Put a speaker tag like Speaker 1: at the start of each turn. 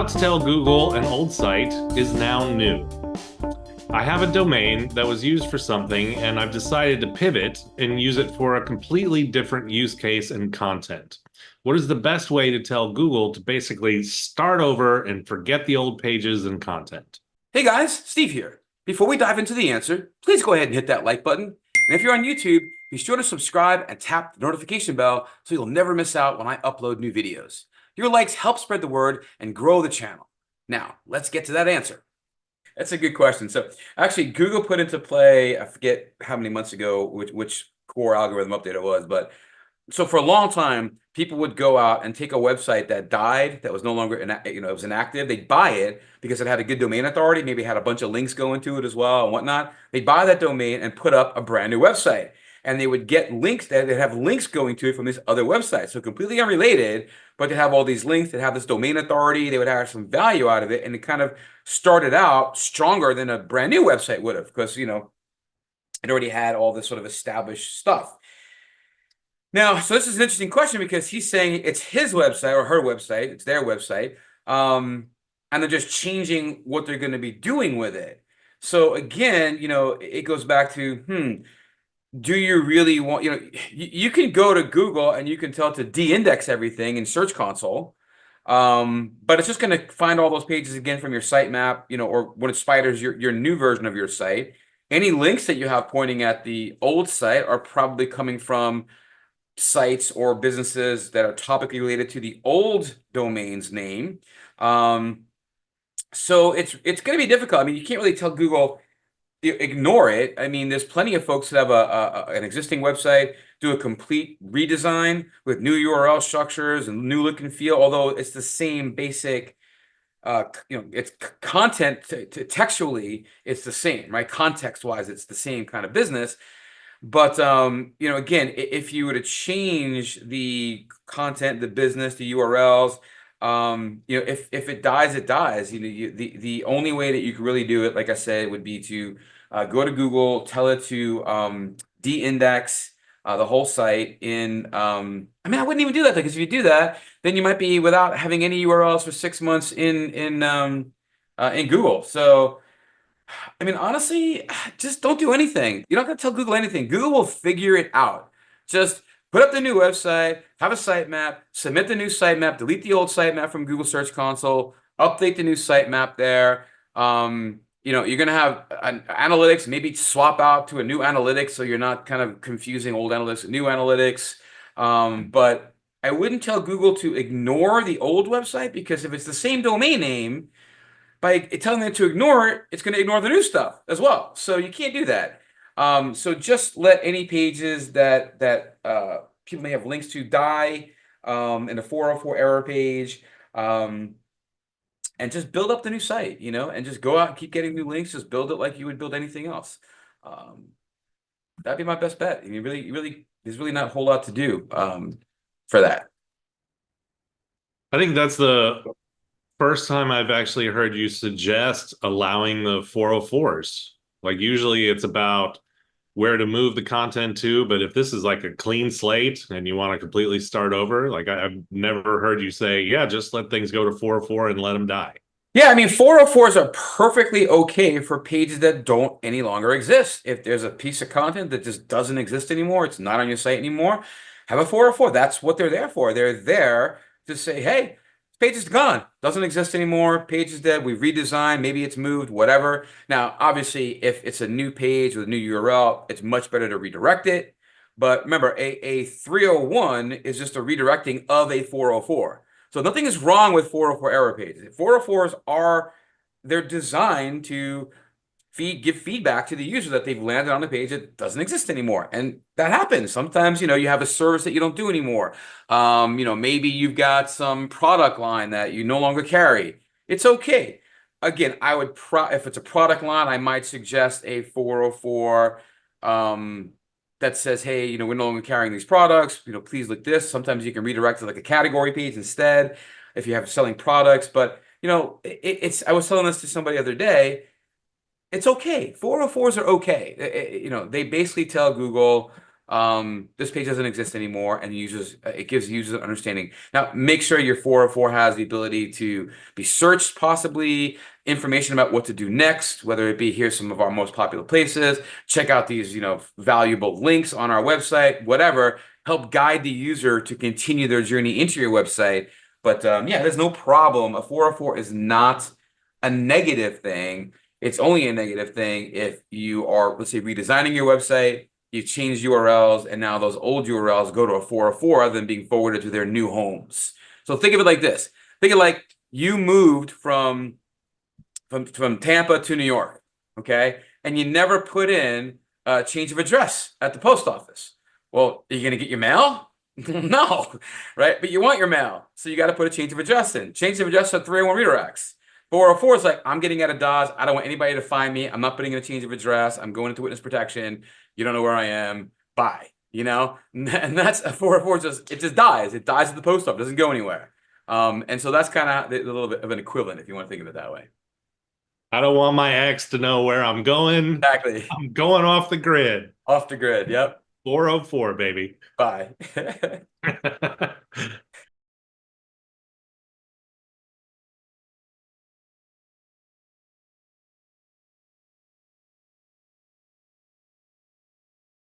Speaker 1: to tell Google an old site is now new. I have a domain that was used for something, and I've decided to pivot and use it for a completely different use case and content. What is the best way to tell Google to basically start over and forget the old pages and content?
Speaker 2: Hey guys, Steve here. Before we dive into the answer, please go ahead and hit that like button. And if you're on YouTube, be sure to subscribe and tap the notification bell so you'll never miss out when I upload new videos. Your likes help spread the word and grow the channel. Now, let's get to that answer. That's a good question. So actually, Google put into play, I forget how many months ago, which core algorithm update it was, but so for a long time, people would go out and take a website that died, that was no longer, it was inactive. They'd buy it because it had a good domain authority, maybe had a bunch of links going to it as well and whatnot. They'd buy that domain and put up a brand new website. And they would get links that they'd have links going to it from this other website. So completely unrelated, but they have all these links that have this domain authority. They would have some value out of it. And it kind of started out stronger than a brand new website would have, because, it already had all this sort of established stuff. Now, so this is an interesting question because he's saying it's his website or her website, it's their website, and they're just changing what they're going to be doing with it. So again, it goes back to, do you really want, you can go to Google and you can tell it to de-index everything in Search Console, but it's just going to find all those pages again from your sitemap, or when it spiders your new version of your site. Any links that you have pointing at the old site are probably coming from sites or businesses that are topically related to the old domain's name. So it's going to be difficult. I mean, you can't really tell Google ignore it. I mean, there's plenty of folks that have an existing website, do a complete redesign with new URL structures and new look and feel, although it's the same basic, it's content textually, it's the same, right? Context-wise, it's the same kind of business. But, again, if you were to change the content, the business, the URLs, if it dies, it dies. The only way that you can really do it, like I said, would be to go to Google, tell it to de-index the whole site in, I mean, I wouldn't even do that, because if you do that, then you might be without having any URLs for 6 months in Google. So, I mean, honestly, just don't do anything. You're not going to tell Google anything. Google will figure it out. Just put up the new website, have a sitemap, submit the new sitemap, delete the old sitemap from Google Search Console, update the new sitemap there. You're going to have an analytics, maybe swap out to a new analytics so you're not kind of confusing old analytics with new analytics. But I wouldn't tell Google to ignore the old website, because if it's the same domain name, by telling them to ignore it, it's going to ignore the new stuff as well. So you can't do that. So just let any pages that people may have links to die in a 404 error page, and just build up the new site, and just go out and keep getting new links. Just build it like you would build anything else. That'd be my best bet. I mean, really, there's really not a whole lot to do for that.
Speaker 1: I think that's the first time I've actually heard you suggest allowing the 404s. Like, usually it's about where to move the content to, but if this is like a clean slate and you want to completely start over, like I've never heard you say, yeah, just let things go to 404 and let them die.
Speaker 2: Yeah, I mean, 404s are perfectly okay for pages that don't any longer exist. If there's a piece of content that just doesn't exist anymore, it's not on your site anymore, have a 404. That's what they're there for. They're there to say, hey, page is gone, doesn't exist anymore. Pages that we've redesigned, maybe it's moved, whatever. Now, obviously, if it's a new page with a new URL, it's much better to redirect it. But remember, a 301 is just a redirecting of a 404. So nothing is wrong with 404 error pages. 404s they're designed to give feedback to the user that they've landed on a page that doesn't exist anymore. And that happens. Sometimes, you have a service that you don't do anymore. Maybe you've got some product line that you no longer carry. It's okay. Again, if it's a product line, I might suggest a 404 that says, hey, we're no longer carrying these products. Please look this. Sometimes you can redirect to like a category page instead if you have selling products. But, I was telling this to somebody the other day. It's okay. 404s are okay. They basically tell Google, This page doesn't exist anymore, and users it gives users an understanding. Now, make sure your 404 has the ability to be searched, possibly information about what to do next, whether it be here's some of our most popular places, check out these, valuable links on our website, whatever, help guide the user to continue their journey into your website. But yeah, there's no problem. A 404 is not a negative thing. It's only a negative thing if you are, let's say, redesigning your website, you've changed URLs, and now those old URLs go to a 404 rather than being forwarded to their new homes. So think of it like this. Think of it like you moved from Tampa to New York, okay? And you never put in a change of address at the post office. Well, are you going to get your mail? No, right? But you want your mail. So you got to put a change of address in. Change of address at 301 redirects. 404 is like, I'm getting out of Dodge. I don't want anybody to find me. I'm not putting in a change of address. I'm going into witness protection. You don't know where I am. Bye. And that's a 404 it just dies. It dies at the post office. It doesn't go anywhere. And so that's kind of a little bit of an equivalent if you want to think of it that way.
Speaker 1: I don't want my ex to know where I'm going.
Speaker 2: Exactly.
Speaker 1: I'm going off the grid.
Speaker 2: Off the grid. Yep.
Speaker 1: 404, baby.
Speaker 2: Bye.